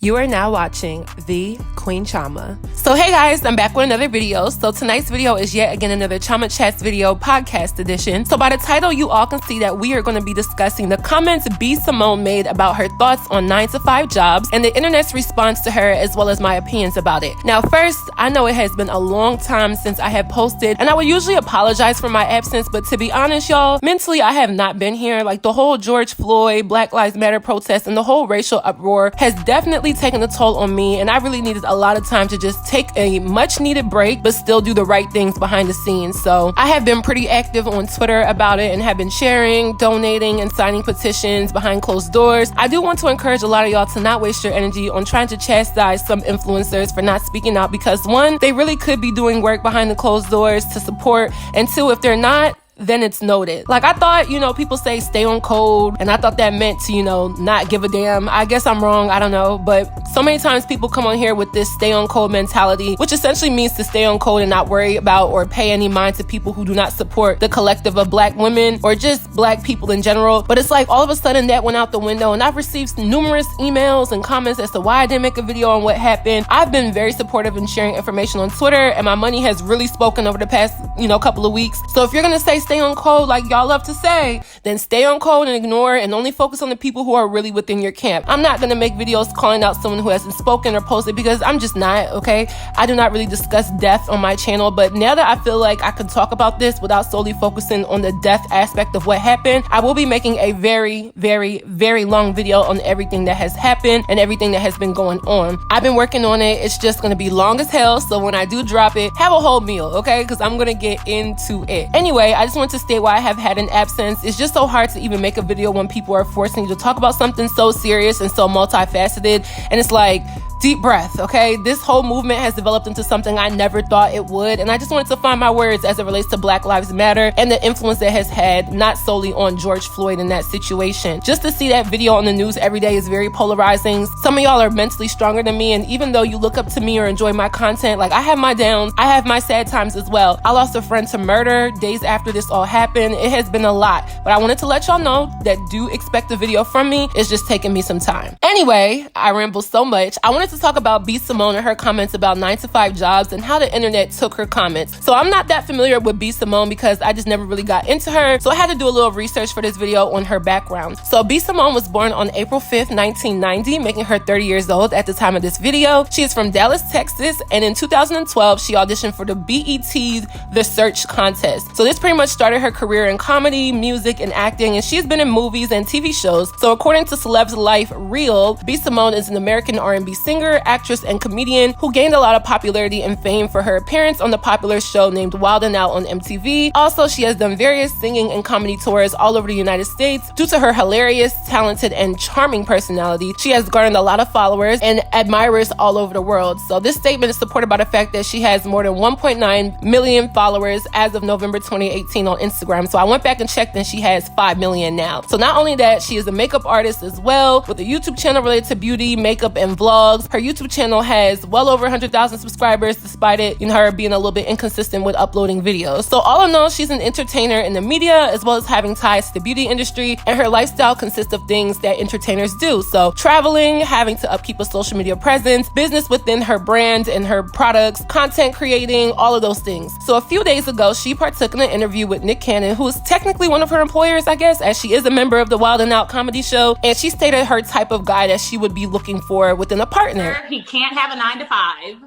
You are now watching the Queen Chioma. So hey guys, I'm back with another video. So tonight's video is yet again another Chioma Chats video podcast edition. So by the title, you all can see that we are going to be discussing the comments B.Simone made about her thoughts on 9-to-5 jobs and the internet's response to her, as well as my opinions about it. Now first, I know it has been a long time since I have posted, and I would usually apologize for my absence, but to be honest, y'all, mentally I have not been here. Like the whole George Floyd, Black Lives Matter protest, and the whole racial uproar has definitely taken a toll on me, and I really needed a lot of time to just take a much needed break but still do the right things behind the scenes. So I have been pretty active on Twitter about it and have been sharing, donating, and signing petitions behind closed doors. I do want to encourage a lot of y'all to not waste your energy on trying to chastise some influencers for not speaking out, because one, they really could be doing work behind the closed doors to support, and two, if they're not, then it's noted. Like I thought, people say stay on code, and I thought that meant to, not give a damn. I guess I'm wrong, I don't know. But so many times people come on here with this stay on code mentality, which essentially means to stay on code and not worry about or pay any mind to people who do not support the collective of Black women or just Black people in general. But it's like all of a sudden that went out the window, and I've received numerous emails and comments as to why I didn't make a video on what happened. I've been very supportive in sharing information on Twitter, and my money has really spoken over the past, couple of weeks. So if you're gonna say stay on code like y'all love to say, then stay on code and ignore and only focus on the people who are really within your camp. I'm not gonna make videos calling out someone who hasn't spoken or posted, because I'm just not, okay? I do not really discuss death on my channel, but now that I feel like I can talk about this without solely focusing on the death aspect of what happened, I will be making a very, very, very long video on everything that has happened and everything that has been going on. I've been working on it. It's just gonna be long as hell, so when I do drop it, have a whole meal, okay? Because I'm gonna get into it. Anyway, I just want to state why I have had an absence. It's just so hard to even make a video when people are forcing you to talk about something so serious and so multifaceted, and it's like, deep breath, okay? This whole movement has developed into something I never thought it would, and I just wanted to find my words as it relates to Black Lives Matter and the influence it has had, not solely on George Floyd in that situation. Just to see that video on the news every day is very polarizing. Some of y'all are mentally stronger than me, and even though you look up to me or enjoy my content, like I have my downs, I have my sad times as well. I lost a friend to murder days after this all happened. It has been a lot, but I wanted to let y'all know that do expect a video from me. It's just taking me some time. Anyway, I ramble so much. I wanted to talk about B.Simone and her comments about 9-to-5 jobs and how the internet took her comments. So I'm not that familiar with B.Simone because I just never really got into her, so I had to do a little research for this video on her background. So B.Simone was born on April 5th, 1990, making her 30 years old at the time of this video. She is from Dallas, Texas, and in 2012, she auditioned for the BET's The Search contest. So this pretty much started her career in comedy, music, and acting, and she's been in movies and TV shows. So according to Celeb's Life Real, B.Simone is an American R&B singer, actress, and comedian who gained a lot of popularity and fame for her appearance on the popular show named Wild 'N Out on MTV. Also, she has done various singing and comedy tours all over the United States. Due to her hilarious, talented, and charming personality, she has garnered a lot of followers and admirers all over the world. So this statement is supported by the fact that she has more than 1.9 million followers as of November 2018 on Instagram. So I went back and checked, and she has 5 million now. So not only that, she is a makeup artist as well, with a YouTube channel related to beauty, makeup, and vlogs. Her YouTube channel has well over 100,000 subscribers, despite it, her being a little bit inconsistent with uploading videos. So all in all, she's an entertainer in the media, as well as having ties to the beauty industry, and her lifestyle consists of things that entertainers do. So traveling, having to upkeep a social media presence, business within her brand and her products, content creating, all of those things. So a few days ago, she partook in an interview with Nick Cannon, who is technically one of her employers, I guess, as she is a member of the Wild 'N Out comedy show, and she stated her type of guy that she would be looking for within a partner. He can't have a 9-to-5.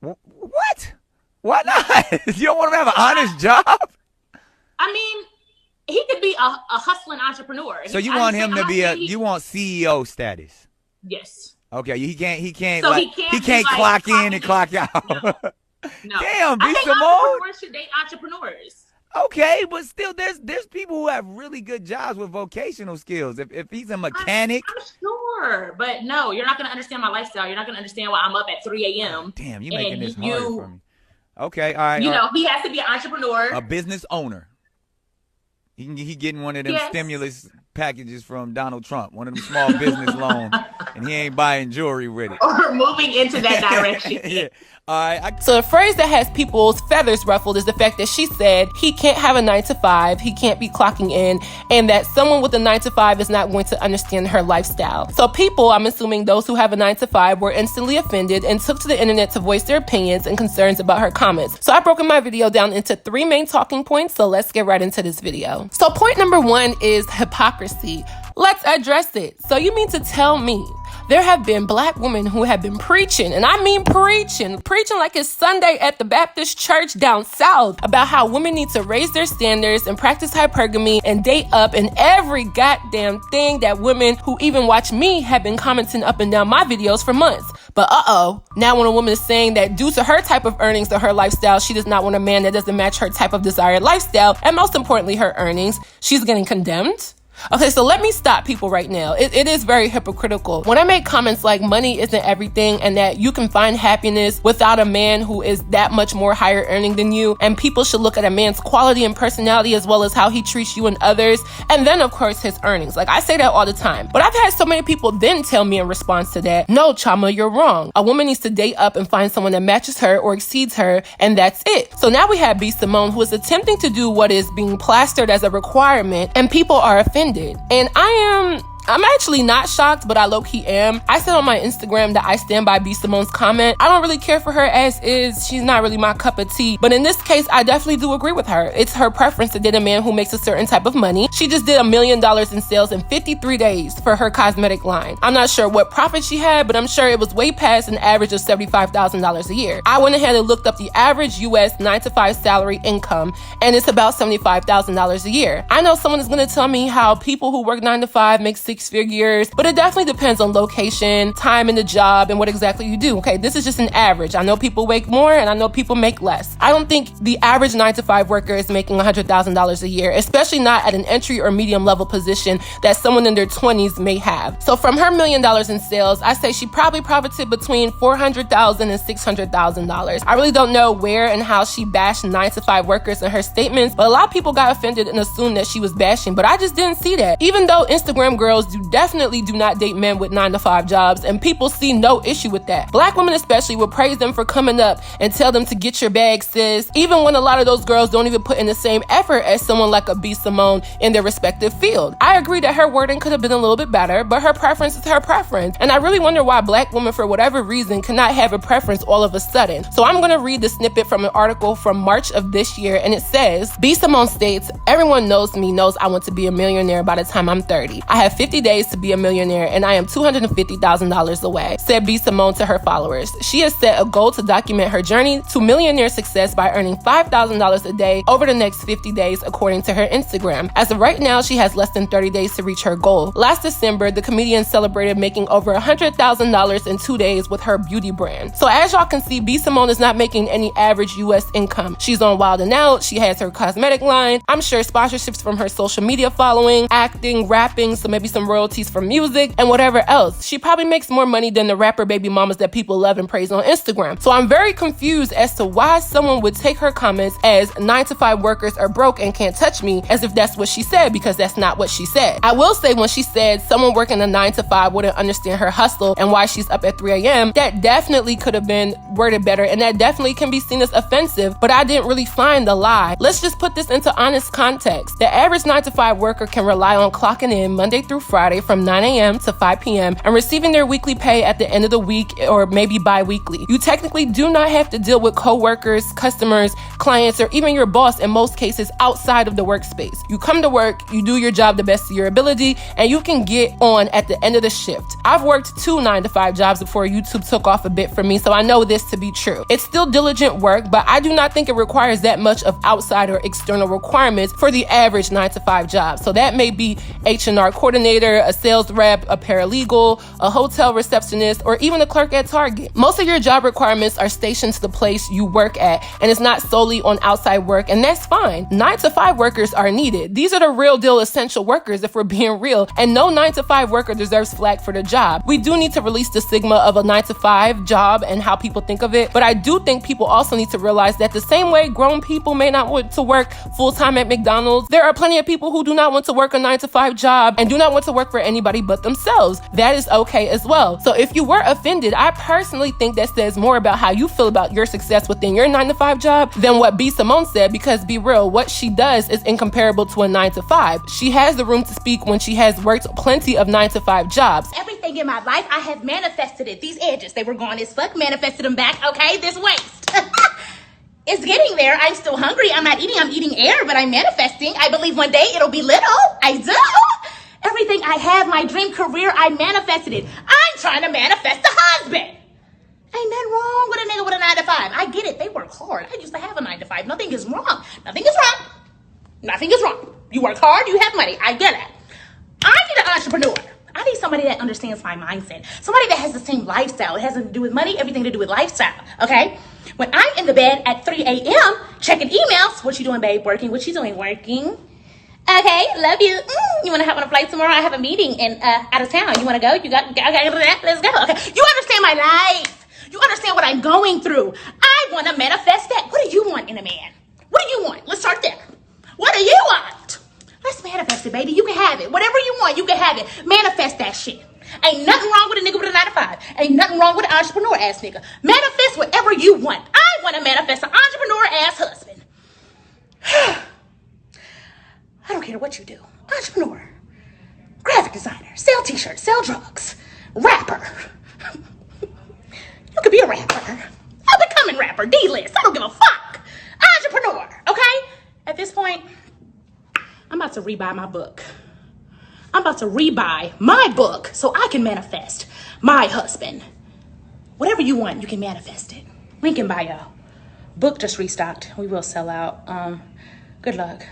What? Why not? You don't want him to have an honest job? I mean, he could be a hustling entrepreneur. So you want him to be you want CEO status? Yes. Okay, he can't so like, he can't clock in and clock out. No. Damn, I think B.Simone. entrepreneurs should date entrepreneurs. Okay, but still, there's people who have really good jobs with vocational skills. If he's a mechanic, I'm sure, but no, you're not gonna understand my lifestyle. You're not gonna understand why I'm up at 3 a.m. Damn, you're making this hard for me. Okay, all right. He has to be an entrepreneur, a business owner. He getting one of them stimulus packages from Donald Trump, one of them small business loans. and he ain't buying jewelry with it. Or moving into that direction. Yeah. All right. So the phrase that has people's feathers ruffled is the fact that she said he can't have a 9-to-5, he can't be clocking in, and that someone with a 9-to-5 is not going to understand her lifestyle. So people, I'm assuming those who have a 9-to-5, were instantly offended and took to the internet to voice their opinions and concerns about her comments. So I've broken my video down into 3 main talking points, so let's get right into this video. So point number 1 is hypocrisy. Let's address it. So you mean to tell me there have been black women who have been preaching, and I mean preaching like it's Sunday at the Baptist church down south, about how women need to raise their standards and practice hypergamy and date up, and every goddamn thing that women who even watch me have been commenting up and down my videos for months. But now when a woman is saying that due to her type of earnings or her lifestyle, she does not want a man that doesn't match her type of desired lifestyle, and most importantly, her earnings, she's getting condemned? Okay, so let me stop people right now. It is very hypocritical. When I make comments like money isn't everything and that you can find happiness without a man who is that much more higher earning than you, and people should look at a man's quality and personality as well as how he treats you and others, and then of course his earnings. Like, I say that all the time. But I've had so many people then tell me in response to that, no, Chioma, you're wrong. A woman needs to date up and find someone that matches her or exceeds her, and that's it. So now we have B.Simone, who is attempting to do what is being plastered as a requirement, and people are offended. And I'm actually not shocked, but I low-key am. I said on my Instagram that I stand by B.Simone's comment. I don't really care for her as is. She's not really my cup of tea. But in this case, I definitely do agree with her. It's her preference to date a man who makes a certain type of money. She just did $1 million in sales in 53 days for her cosmetic line. I'm not sure what profit she had, but I'm sure it was way past an average of $75,000 a year. I went ahead and looked up the average U.S. 9-to-5 salary income, and it's about $75,000 a year. I know someone is going to tell me how people who work 9-to-5 make 6 figures, but it definitely depends on location, time in the job, and what exactly you do. Okay, this is just an average. I know people make more and I know people make less. I don't think the average 9-to-5 worker is making $100,000 a year, especially not at an entry or medium level position that someone in their 20s may have. So from her $1 million in sales, I say she probably profited between $400,000 and $600,000. I really don't know where and how she bashed 9-to-5 workers in her statements, but a lot of people got offended and assumed that she was bashing, but I just didn't see that. Even though Instagram girls definitely do not date men with 9-to-5 jobs, and people see no issue with that. Black women especially will praise them for coming up and tell them to get your bag, sis, even when a lot of those girls don't even put in the same effort as someone like a B.Simone in their respective field. I agree that her wording could have been a little bit better, but her preference is her preference, and I really wonder why black women, for whatever reason, cannot have a preference all of a sudden. So I'm gonna read the snippet from an article from March of this year, and it says, B.Simone states, everyone knows me, knows I want to be a millionaire by the time I'm 30. I have 50 days to be a millionaire, and I am $250,000 away, said B.Simone to her followers. She has set a goal to document her journey to millionaire success by earning $5,000 a day over the next 50 days, according to her Instagram. As of right now, she has less than 30 days to reach her goal. Last December, the comedian celebrated making over $100,000 in 2 days with her beauty brand. So as y'all can see, B.Simone is not making any average U.S. income. She's on Wild 'N Out. She has her cosmetic line. I'm sure sponsorships from her social media following, acting, rapping, so maybe some royalties from music, and whatever else. She probably makes more money than the rapper baby mamas that people love and praise on Instagram. So I'm very confused as to why someone would take her comments as 9-to-5 workers are broke and can't touch me, as if that's what she said, because that's not what she said. I will say, when she said someone working a 9-to-5 wouldn't understand her hustle and why she's up at 3 a.m., that definitely could have been worded better, and that definitely can be seen as offensive, but I didn't really find the lie. Let's just put this into honest context. The average 9-to-5 worker can rely on clocking in Monday through Friday from 9 a.m. to 5 p.m. and receiving their weekly pay at the end of the week, or maybe bi-weekly. You technically do not have to deal with co-workers, customers, clients, or even your boss in most cases outside of the workspace. You come to work, you do your job the best of your ability, and you can get on at the end of the shift. I've worked 2 9-to-5 jobs before YouTube took off a bit for me, so I know this to be true. It's still diligent work, but I do not think it requires that much of outside or external requirements for the average 9-to-5 job. So that may be H&R coordinator, a sales rep, a paralegal, a hotel receptionist, or even a clerk at Target. Most of your job requirements are stationed to the place you work at, and it's not solely on outside work, and that's fine. 9-to-5 workers are needed. These are the real deal essential workers, if we're being real, and no 9-to-5 worker deserves flack for the job. We do need to release the stigma of a 9-to-5 job and how people think of it, but I do think people also need to realize that the same way grown people may not want to work full-time at McDonald's, there are plenty of people who do not want to work a 9-to-5 job and do not want to to work for anybody but themselves. That is okay as well. So if you were offended, I personally think that says more about how you feel about your success within your 9-to-5 job than what B.Simone said, because be real, what she does is incomparable to a 9-to-5. She has the room to speak when she has worked plenty of 9-to-5 jobs. Everything in my life, I have manifested it. These edges, they were gone as fuck, manifested them back, okay? This waist. It's getting there. I'm still hungry. I'm not eating. I'm eating air, but I'm manifesting. I believe one day it'll be little. I do. Everything I have, my dream career, I manifested it. I'm trying to manifest a husband. Ain't nothing wrong with a nigga with a 9-to-5. I get it. They work hard. I used to have a 9-to-5. Nothing is wrong. Nothing is wrong. Nothing is wrong. You work hard, you have money. I get it. I need an entrepreneur. I need somebody that understands my mindset. Somebody that has the same lifestyle. It has nothing to do with money, everything to do with lifestyle, okay? When I'm in the bed at 3 a.m. checking emails, what you doing, babe? Working. What you doing? Working. Okay, love you. You want to hop on a flight tomorrow? I have a meeting in out of town. You want to go? You got that? Let's go. Okay. You understand my life. You understand what I'm going through. I want to manifest that. What do you want in a man? What do you want? Let's start there. What do you want? Let's manifest it, baby. You can have it. Whatever you want, you can have it. Manifest that shit. Ain't nothing wrong with a nigga with a 9-to-5. Ain't nothing wrong with an entrepreneur ass nigga. Manifest whatever you want. I want to manifest an entrepreneur ass husband. I don't care what you do. Entrepreneur, graphic designer, sell t-shirts, sell drugs, rapper. You could be a rapper. I'm becoming rapper, D-list. I don't give a fuck. Entrepreneur, okay? At this point, I'm about to rebuy my book. I'm about to rebuy my book so I can manifest my husband. Whatever you want, you can manifest it. Link in bio. Book just restocked. We will sell out. Good luck.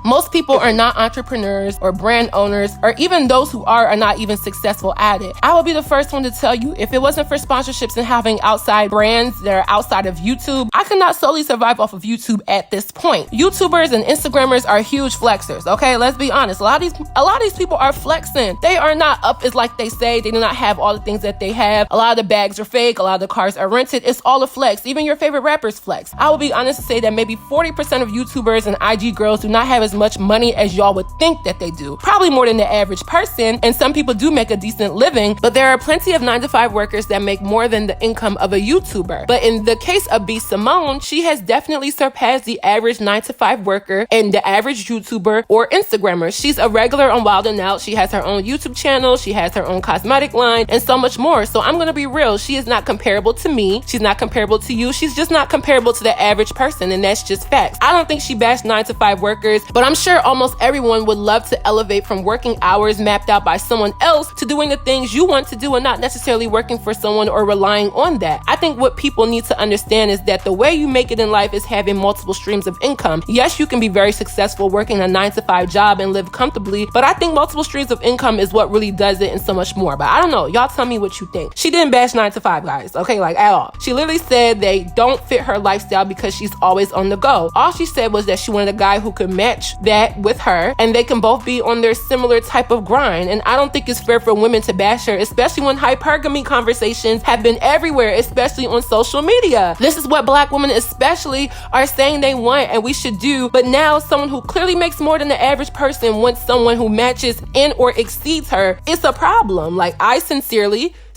Most people are not entrepreneurs or brand owners, or even those who are not even successful at it. I will be the first one to tell you, if it wasn't for sponsorships and having outside brands that are outside of YouTube, I could not solely survive off of YouTube at this point. YouTubers and Instagrammers are huge flexers, okay? Let's be honest. A lot of these people are flexing. They are not up as like they say. They do not have all the things that they have. A lot of the bags are fake. A lot of the cars are rented. It's all a flex. Even your favorite rappers flex. I will be honest to say that maybe 40% of YouTubers and IG girls do not have as much money as y'all would think that they do. Probably more than the average person, and some people do make a decent living, but there are plenty of 9-to-5 workers that make more than the income of a YouTuber. But in the case of B.Simone, she has definitely surpassed the average 9-to-5 worker and the average YouTuber or Instagrammer. She's a regular on Wild 'N Out. She has her own YouTube channel. She has her own cosmetic line and so much more. So I'm gonna be real. She is not comparable to me. She's not comparable to you. She's just not comparable to the average person, and that's just facts. I don't think she bashed 9-to-5 workers, but I'm sure almost everyone would love to elevate from working hours mapped out by someone else to doing the things you want to do and not necessarily working for someone or relying on that. I think what people need to understand is that the way you make it in life is having multiple streams of income. Yes, you can be very successful working a 9-to-5 job and live comfortably, but I think multiple streams of income is what really does it and so much more. But I don't know. Y'all tell me what you think. She didn't bash 9-to-5 guys, okay, like at all. She literally said they don't fit her lifestyle because she's always on the go. All she said was that she wanted a guy who could match that with her, and they can both be on their similar type of grind. And I don't think it's fair for women to bash her, especially when hypergamy conversations have been everywhere, especially on social media. This is what Black women especially are saying they want and we should do, but now someone who clearly makes more than the average person wants someone who matches in or exceeds her. It's a problem. Like, I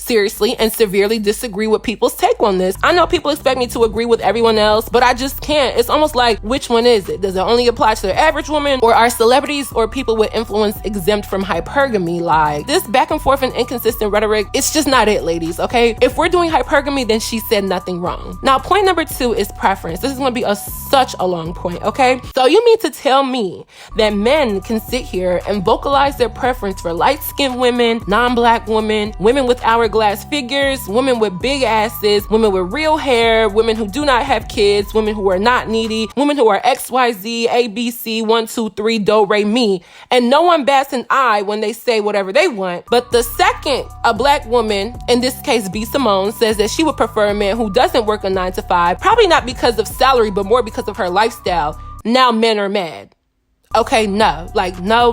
seriously and severely disagree with people's take on this. I know people expect me to agree with everyone else, but I just can't. It's almost like, which one is it? Does it only apply to the average woman, or are celebrities or people with influence exempt from hypergamy? Like, this back and forth and inconsistent rhetoric, it's just not it, ladies, okay? If we're doing hypergamy, then she said nothing wrong. Now, point number 2 is preference. This is going to be such a long point, okay? So you mean to tell me that men can sit here and vocalize their preference for light-skinned women, non-Black women, women with hourglass figures, women with big asses, women with real hair, women who do not have kids, women who are not needy, women who are XYZ, ABC, 1, 2, 3, do, re, mi, and no one bats an eye when they say whatever they want. But the second a Black woman, in this case B.Simone, says that she would prefer a man who doesn't work a 9-to-5, probably not because of salary, but more because of her lifestyle, now men are mad. Okay, no. Like, no,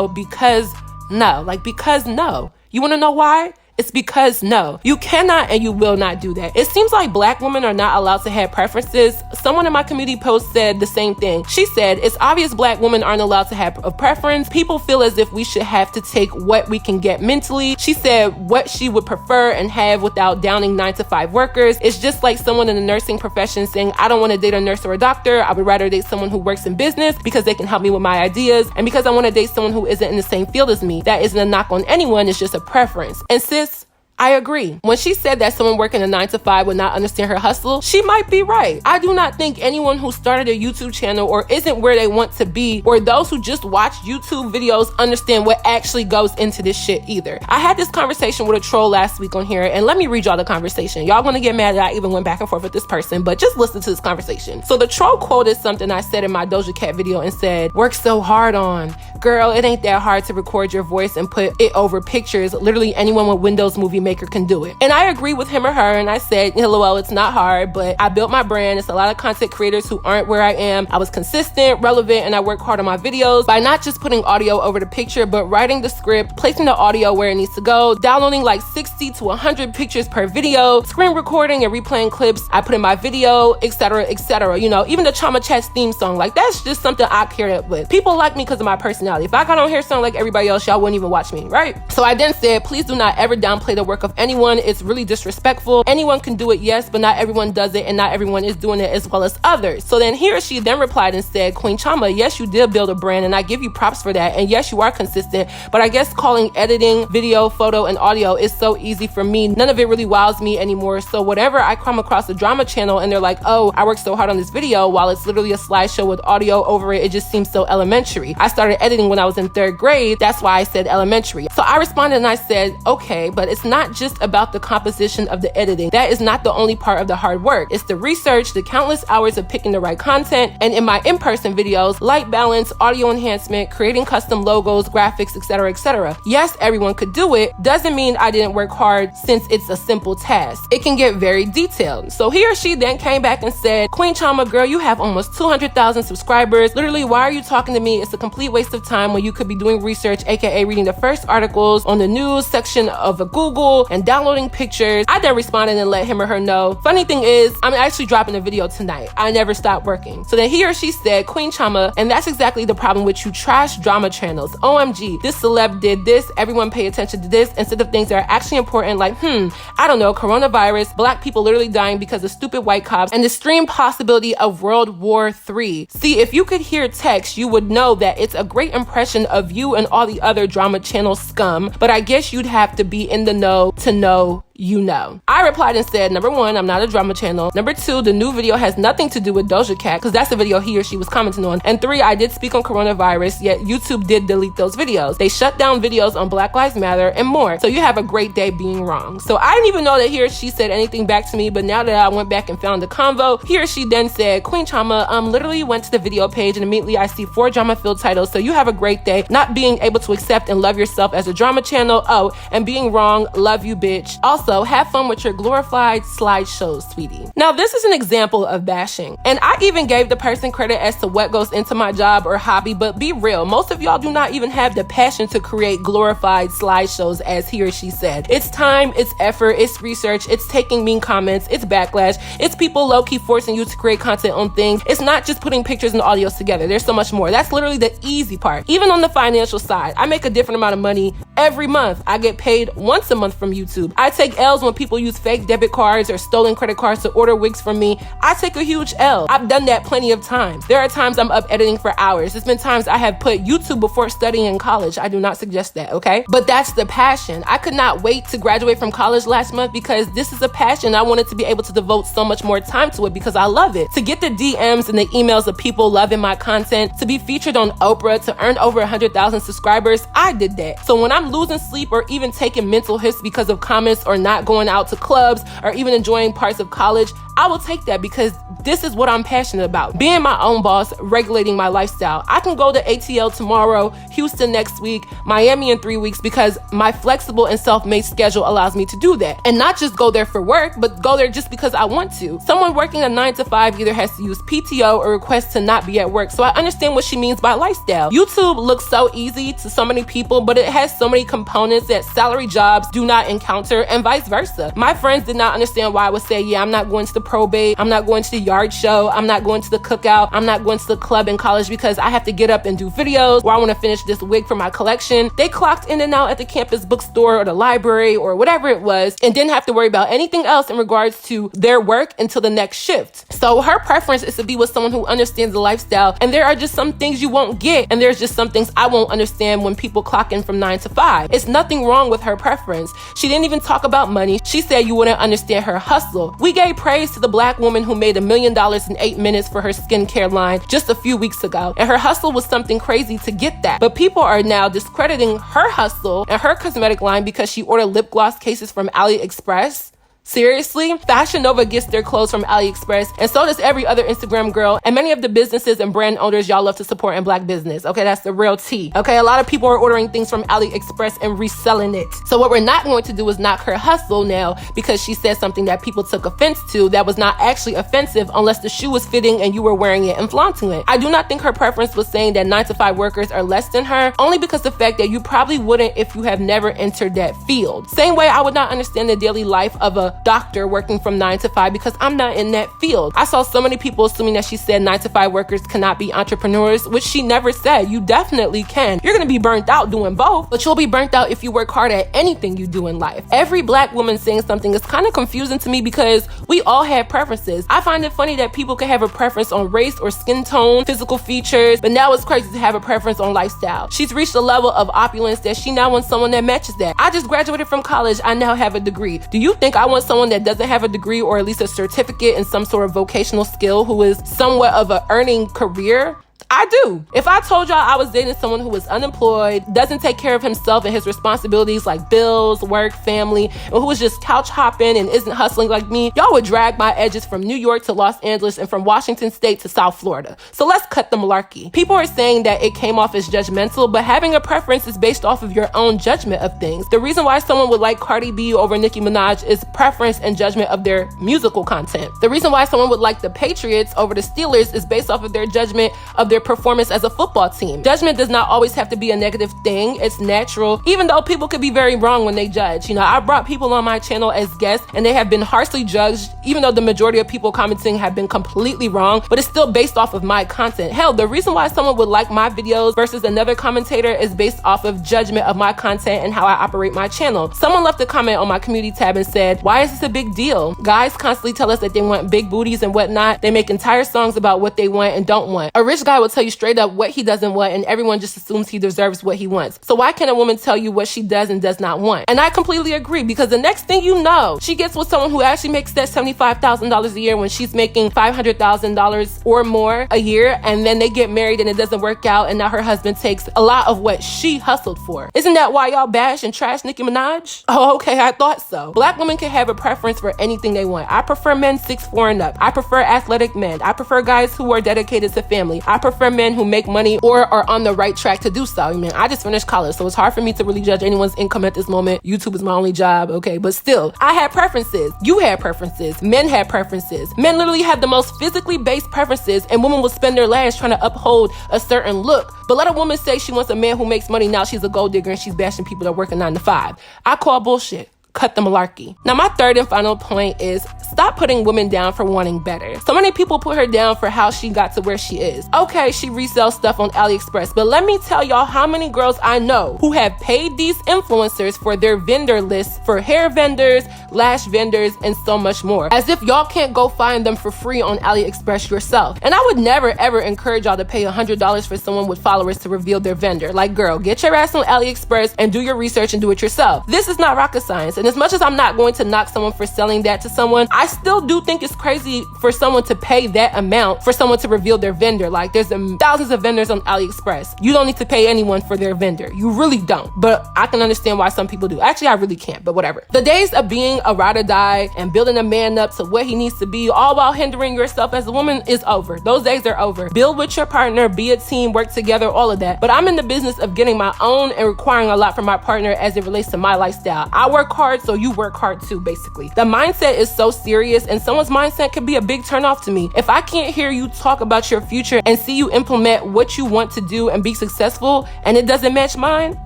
because no. Like, because no. You want to know why? It's It's because no, you cannot and you will not do that. It seems like black women are not allowed to have preferences. Someone in my community post said the same thing. She said, it's obvious black women aren't allowed to have a preference. People feel as if we should have to take what we can get mentally. She said what she would prefer and have without downing 9-to-5 workers. It's just like someone in the nursing profession saying, I don't want to date a nurse or a doctor. I would rather date someone who works in business because they can help me with my ideas, and because I want to date someone who isn't in the same field as me. That isn't a knock on anyone, it's just a preference. And sis, I agree. When she said that someone working a 9-to-5 would not understand her hustle, she might be right. I do not think anyone who started a YouTube channel or isn't where they want to be, or those who just watch YouTube videos, understand what actually goes into this shit either. I had this conversation with a troll last week on here, and let me read y'all the conversation. Y'all gonna get mad that I even went back and forth with this person, but just listen to this conversation. So the troll quoted something I said in my Doja Cat video and said, work so hard on. Girl, it ain't that hard to record your voice and put it over pictures. Literally anyone with Windows Movie Maker can do it. And I agree with him or her, and I said, LOL, it's not hard, but I built my brand. It's a lot of content creators who aren't where I am. I was consistent, relevant, and I work hard on my videos by not just putting audio over the picture, but writing the script, placing the audio where it needs to go, downloading like 60 to 100 pictures per video, screen recording and replaying clips I put in my video, etc., etc. You know, even the Chioma Chat's theme song, like that's just something I paired up with. People like me because of my personality. If I got on here sounding like everybody else, y'all wouldn't even watch me, right? So I then said, please do not ever downplay the work of anyone. It's really disrespectful. Anyone can do it, yes, but not everyone does it, and not everyone is doing it as well as others. So then he or she then replied and said, Queen Chioma, yes, you did build a brand, and I give you props for that, and yes, you are consistent, but I guess calling editing video, photo, and audio is so easy for me. None of it really wows me anymore. So whatever I come across a drama channel and they're like, oh, I worked so hard on this video, while it's literally a slideshow with audio over it, it just seems so elementary. I started editing when I was in 3rd grade. That's why I said elementary. So I responded and I said, okay, but it's not just about the composition of the editing. That is not the only part of the hard work. It's the research, the countless hours of picking the right content, and in my in-person videos, light balance, audio enhancement, creating custom logos, graphics, etc., etc. Yes, everyone could do it. Doesn't mean I didn't work hard, since it's a simple task. It can get very detailed. So he or she then came back and said, Queen Chioma, girl, you have almost 200,000 subscribers. Literally, why are you talking to me? It's a complete waste of time when you could be doing research, aka reading the first articles on the news section of a Google and downloading pictures. I then responded and let him or her know. Funny thing is, I'm actually dropping a video tonight. I never stopped working. So then he or she said, Queen Chioma, and that's exactly the problem with you trash drama channels. OMG, this celeb did this, everyone pay attention to this, instead of things that are actually important, like, I don't know, coronavirus, black people literally dying because of stupid white cops, and the extreme possibility of World War III. See, if you could hear text, you would know that it's a great impression of you and all the other drama channel scum, but I guess you'd have to be in the know to know you know. I replied and said, number 1, I'm not a drama channel. Number 2, the new video has nothing to do with Doja Cat, because that's the video he or she was commenting on. And 3, I did speak on coronavirus, yet YouTube did delete those videos. They shut down videos on Black Lives Matter and more. So you have a great day being wrong. So I didn't even know that he or she said anything back to me, but now that I went back and found the convo, he or she then said, Queen Chioma, literally went to the video page and immediately I see 4 drama-filled titles. So you have a great day. Not being able to accept and love yourself as a drama channel. Oh, and being wrong. Love you, bitch. Also, have fun with your glorified slideshows, sweetie. Now, this is an example of bashing. And I even gave the person credit as to what goes into my job or hobby, but be real, most of y'all do not even have the passion to create glorified slideshows, as he or she said. It's time, it's effort, it's research, it's taking mean comments, it's backlash, it's people low-key forcing you to create content on things. It's not just putting pictures and audios together. There's so much more. That's literally the easy part. Even on the financial side, I make a different amount of money every month. I get paid once a month from YouTube. I take L's when people use fake debit cards or stolen credit cards to order wigs from me. I take a huge L. I've done that plenty of times. There are times I'm up editing for hours. There's been times I have put YouTube before studying in college. I do not suggest that, okay? But that's the passion. I could not wait to graduate from college last month because this is a passion. I wanted to be able to devote so much more time to it because I love it. To get the DMs and the emails of people loving my content, to be featured on Oprah, to earn over 100,000 subscribers, I did that. So when I'm losing sleep or even taking mental hits because of comments or not going out to clubs or even enjoying parts of college, I will take that because this is what I'm passionate about. Being my own boss, regulating my lifestyle. I can go to ATL tomorrow, Houston next week, Miami in 3 weeks because my flexible and self-made schedule allows me to do that. And not just go there for work, but go there just because I want to. Someone working a 9 to 5 either has to use PTO or request to not be at work. So I understand what she means by lifestyle. YouTube looks so easy to so many people, but it has so many components that salary jobs do not encounter and vice versa. My friends did not understand why I would say, yeah, I'm not going to the probate, I'm not going to the yard show, I'm not going to the cookout, I'm not going to the club in college because I have to get up and do videos, or I want to finish this wig for my collection. They clocked in and out at the campus bookstore or the library or whatever it was and didn't have to worry about anything else in regards to their work until the next shift. So her preference is to be with someone who understands the lifestyle, and there are just some things you won't get, and there's just some things I won't understand when people clock in from 9 to 5. It's nothing wrong with her preference. She didn't even talk about money. She said you wouldn't understand her hustle. We gave praise to the black woman who made $1 million in 8 minutes for her skincare line just a few weeks ago, and her hustle was something crazy to get that. But people are now discrediting her hustle and her cosmetic line because she ordered lip gloss cases from AliExpress. Seriously? Fashion Nova gets their clothes from AliExpress, and so does every other Instagram girl and many of the businesses and brand owners y'all love to support in black business. Okay, that's the real tea. Okay, a lot of people are ordering things from AliExpress and reselling it. So what we're not going to do is knock her hustle now because she said something that people took offense to that was not actually offensive unless the shoe was fitting and you were wearing it and flaunting it. I do not think her preference was saying that 9 to 5 workers are less than her, only because the fact that you probably wouldn't if you have never entered that field. Same way I would not understand the daily life of a doctor working from 9 to 5 because I'm not in that field. I saw so many people assuming that she said 9 to 5 workers cannot be entrepreneurs, which she never said. You definitely can. You're gonna be burnt out doing both, but you'll be burnt out if you work hard at anything you do in life. Every black woman saying something is kind of confusing to me because we all have preferences. I find it funny that people can have a preference on race or skin tone, physical features, but now it's crazy to have a preference on lifestyle. She's reached a level of opulence that she now wants someone that matches that. I just graduated from college. I now have a degree. Do you think I want someone that doesn't have a degree or at least a certificate in some sort of vocational skill who is somewhat of an earning career? I do. If I told y'all I was dating someone who was unemployed, doesn't take care of himself and his responsibilities like bills, work, family, and who was just couch hopping and isn't hustling like me, y'all would drag my edges from New York to Los Angeles and from Washington State to South Florida. So let's cut the malarkey. People are saying that it came off as judgmental, but having a preference is based off of your own judgment of things. The reason why someone would like Cardi B over Nicki Minaj is preference and judgment of their musical content. The reason why someone would like the Patriots over the Steelers is based off of their judgment of their performance as a football team. Judgment does not always have to be a negative thing. It's natural, even though people could be very wrong when they judge. You know, I brought people on my channel as guests and they have been harshly judged, even though the majority of people commenting have been completely wrong, but it's still based off of my content. Hell, the reason why someone would like my videos versus another commentator is based off of judgment of my content and how I operate my channel. Someone left a comment on my community tab and said, why is this a big deal? Guys constantly tell us that they want big booties and whatnot. They make entire songs about what they want and don't want. A rich guy will tell you straight up what he doesn't want, and everyone just assumes he deserves what he wants. So why can't a woman tell you what she does and does not want? And I completely agree, because the next thing you know, she gets with someone who actually makes that $75,000 a year when she's making $500,000 or more a year, and then they get married and it doesn't work out, and now her husband takes a lot of what she hustled for. Isn't that why y'all bash and trash Nicki Minaj? Oh, okay, I thought so. Black women can have a preference for anything they want. I prefer men 6'4" and up. I prefer athletic men. I prefer guys who are dedicated to family. I prefer men who make money or are on the right track to do so. I mean, I just finished college, so it's hard for me to really judge anyone's income at this moment. YouTube is my only job, okay? But still, I had preferences. You had preferences. Men had preferences. Men literally have the most physically based preferences, and women will spend their lives trying to uphold a certain look. But let a woman say she wants a man who makes money, now she's a gold digger and she's bashing people that work a 9 to 5. I call bullshit. Cut the malarkey. Now, my third and final point is stop putting women down for wanting better. So many people put her down for how she got to where she is. Okay, she resells stuff on AliExpress, but let me tell y'all how many girls I know who have paid these influencers for their vendor lists for hair vendors, lash vendors, and so much more. As if y'all can't go find them for free on AliExpress yourself. And I would never ever encourage y'all to pay $100 for someone with followers to reveal their vendor. Like, girl, get your ass on AliExpress and do your research and do it yourself. This is not rocket science. And as much as I'm not going to knock someone for selling that to someone, I still do think it's crazy for someone to pay that amount for someone to reveal their vendor. Like, there's thousands of vendors on AliExpress. You don't need to pay anyone for their vendor. You really don't. But I can understand why some people do. Actually, I really can't, but whatever. The days of being a ride or die and building a man up to what he needs to be, all while hindering yourself as a woman, is over. Those days are over. Build with your partner, be a team, work together, all of that. But I'm in the business of getting my own and requiring a lot from my partner as it relates to my lifestyle. I work hard, so you work hard too, basically. The mindset is so serious, and someone's mindset can be a big turnoff to me. If I can't hear you talk about your future and see you implement what you want to do and be successful, and it doesn't match mine,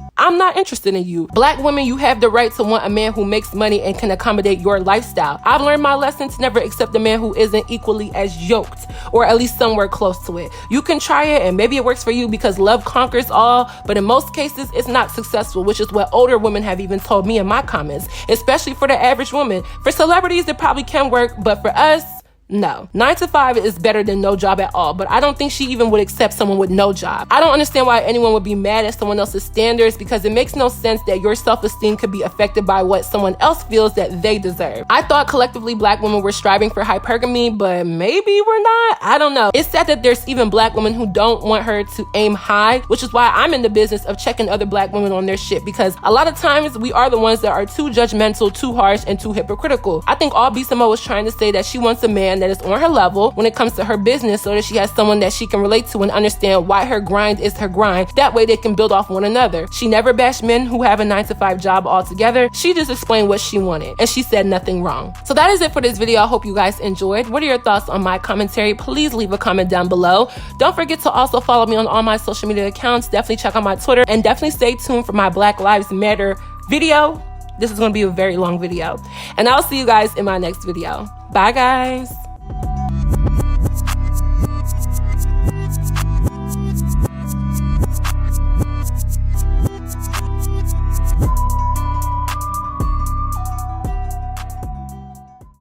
I'm not interested in you. Black women, you have the right to want a man who makes money and can accommodate your lifestyle. I've learned my lesson to never accept a man who isn't equally as yoked, or at least somewhere close to it. You can try it and maybe it works for you because love conquers all, but in most cases, it's not successful, which is what older women have even told me in my comments, especially for the average woman. For celebrities, it probably can work, but for us, no. 9 to 5 is better than no job at all, but I don't think she even would accept someone with no job. I don't understand why anyone would be mad at someone else's standards, because it makes no sense that your self-esteem could be affected by what someone else feels that they deserve. I thought collectively black women were striving for hypergamy, but maybe we're not. I don't know. It's sad that there's even black women who don't want her to aim high, which is why I'm in the business of checking other black women on their shit, because a lot of times we are the ones that are too judgmental, too harsh, and too hypocritical. I think all B.Simone was trying to say that she wants a man that is on her level when it comes to her business, so that she has someone that she can relate to and understand why her grind is her grind. That way they can build off one another. She never bashed men who have a 9 to 5 job altogether. She just explained what she wanted, and she said nothing wrong. So that is it for this video. I hope you guys enjoyed. What are your thoughts on my commentary? Please leave a comment down below. Don't forget to also follow me on all my social media accounts. Definitely check out my Twitter, and definitely stay tuned for my Black Lives Matter video. This is going to be a very long video, and I'll see you guys in my next video. Bye, guys.